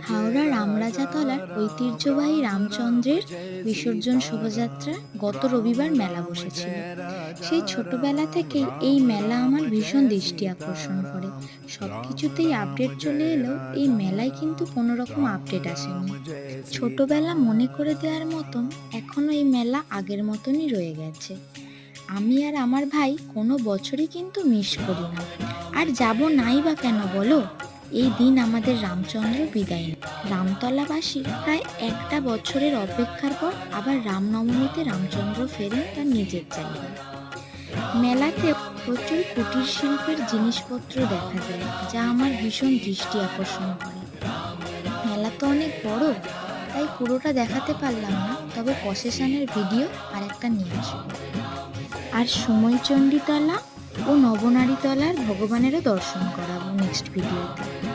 হাওড়া রামরাজাতলার ঐতিহ্যবাহী রামচন্দ্রের বিসর্জন শোভাযাত্রা গত রবিবার মেলা বসেছিল। সেই ছোটবেলা থেকেই এই মেলা আমার ভীষণ দৃষ্টি আকর্ষণ করে। সব কিছুতেই আপডেট চলে এলেও এই মেলায় কিন্তু কোনো রকম আপডেট আসেনি। ছোটবেলা মনে করে দেওয়ার মতন এখনো এই মেলা আগের মতনই রয়ে গেছে। আমি আর আমার ভাই কোনো বছরই কিন্তু মিস করি না। আর যাব নাই বা কেন বলো? এই দিন আমাদের রামচন্দ্র বিদায় নেন। রামতলাবাসী প্রায় একটা বছরের অপেক্ষার পর আবার রামনবমীতে রামচন্দ্র ফেরেন তার নিজের জায়গায়। মেলাতে প্রচুর কুটির শিল্পের জিনিসপত্র দেখা যায়, যা আমার ভীষণ দৃষ্টি আকর্ষণ করে। মেলা তো অনেক বড়, তাই পুরোটা দেখাতে পারলাম না, তবে প্রসেশনের ভিডিও আর একটা নিয়ে আসবো। আর সময়চণ্ডীতলা ও নবনারীতলার ভগবানেরও দর্শন করাবো নেক্সট ভিডিওতে।